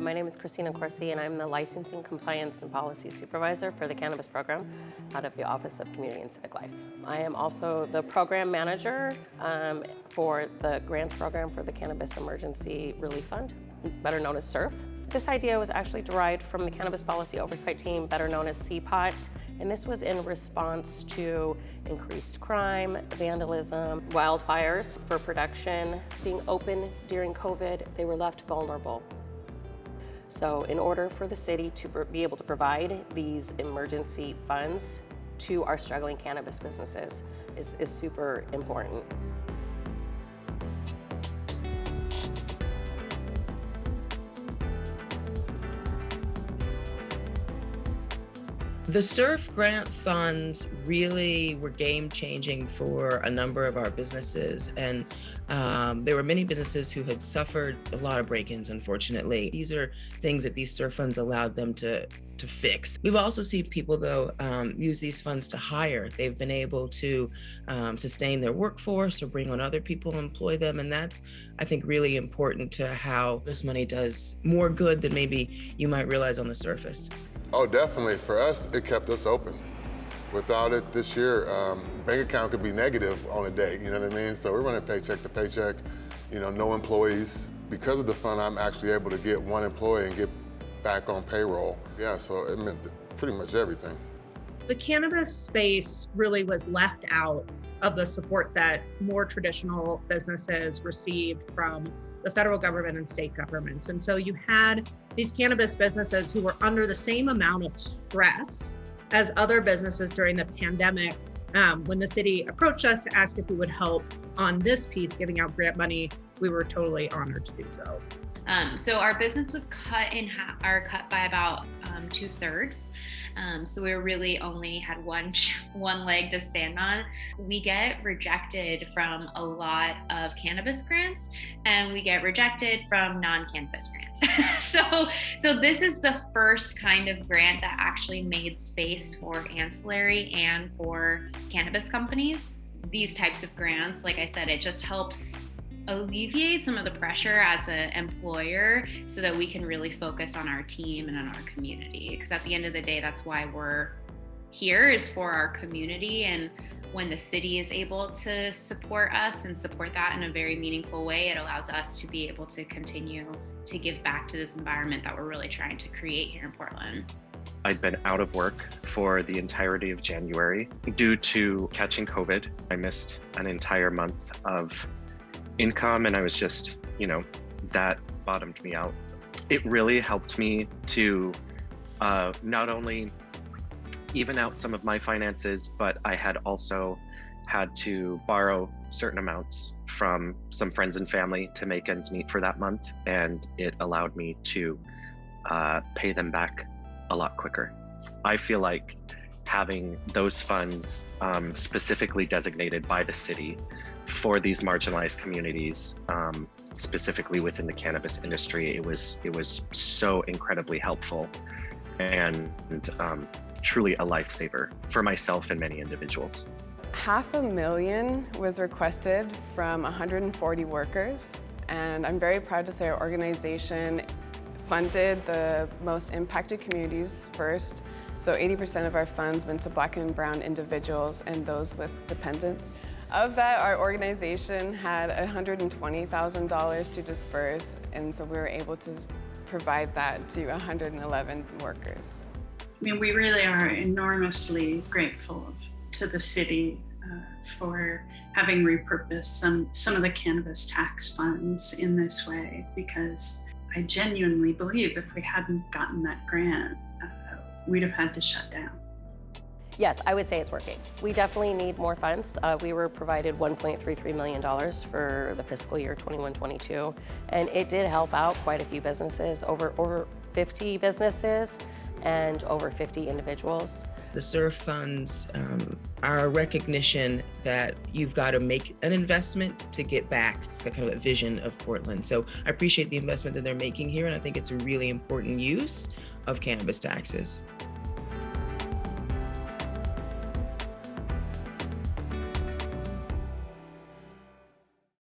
My name is Christina Corsi, and I'm the Licensing, Compliance, and Policy Supervisor for the Cannabis Program out of the Office of Community and Civic Life. I am also the Program Manager for the Grants Program for the Cannabis Emergency Relief Fund, better known as CERF. This idea was actually derived from the Cannabis Policy Oversight Team, better known as CPOT, and this was in response to increased crime, vandalism, wildfires. For production being open during COVID, they were left vulnerable. So in order for the city to be able to provide these emergency funds to our struggling cannabis businesses is super important. The CERF grant funds really were game-changing for a number of our businesses, and there were many businesses who had suffered a lot of break-ins, unfortunately. These are things that these CERF funds allowed them to fix. We've also seen people, though, use these funds to hire. They've been able to sustain their workforce or bring on other people and employ them, and that's, I think, really important to how this money does more good than maybe you might realize on the surface. Oh, definitely. For us, it kept us open. Without it this year, bank account could be negative on a day, you know what I mean? So we're running paycheck to paycheck, no employees. Because of the fund, I'm actually able to get one employee and get back on payroll. Yeah, so it meant pretty much everything. The cannabis space really was left out of the support that more traditional businesses received from the federal government and state governments. And so you had these cannabis businesses who were under the same amount of stress as other businesses during the pandemic. When the city approached us to ask if we would help on this piece, giving out grant money, we were totally honored to do so. So our business was cut by about 2/3. So we really only had one leg to stand on. We get rejected from a lot of cannabis grants, and we get rejected from non-cannabis grants. So this is the first kind of grant that actually made space for ancillary and for cannabis companies. These types of grants, like I said, it just helps alleviate some of the pressure as an employer so that we can really focus on our team and on our community. Because at the end of the day, that's why we're here, is for our community. And when the city is able to support us and support that in a very meaningful way, it allows us to be able to continue to give back to this environment that we're really trying to create here in Portland. I'd been out of work for the entirety of January due to catching COVID. I missed an entire month of income, and I was just, that bottomed me out. It really helped me to not only even out some of my finances, but I had also had to borrow certain amounts from some friends and family to make ends meet for that month, and it allowed me to pay them back a lot quicker. I feel like having those funds specifically designated by the city for these marginalized communities, specifically within the cannabis industry, it was so incredibly helpful and truly a lifesaver for myself and many individuals. $500,000 was requested from 140 workers, and I'm very proud to say our organization funded the most impacted communities first. So 80% of our funds went to Black and Brown individuals and those with dependents. Of that, our organization had $120,000 to disperse, and so we were able to provide that to 111 workers. We really are enormously grateful to the city for having repurposed some of the cannabis tax funds in this way, because I genuinely believe if we hadn't gotten that grant, we'd have had to shut down. Yes, I would say it's working. We definitely need more funds. We were provided $1.33 million for the fiscal year 21-22, and it did help out quite a few businesses, over 50 businesses and over 50 individuals. The CERF funds are a recognition that you've got to make an investment to get back the kind of vision of Portland. So I appreciate the investment that they're making here, and I think it's a really important use of cannabis taxes.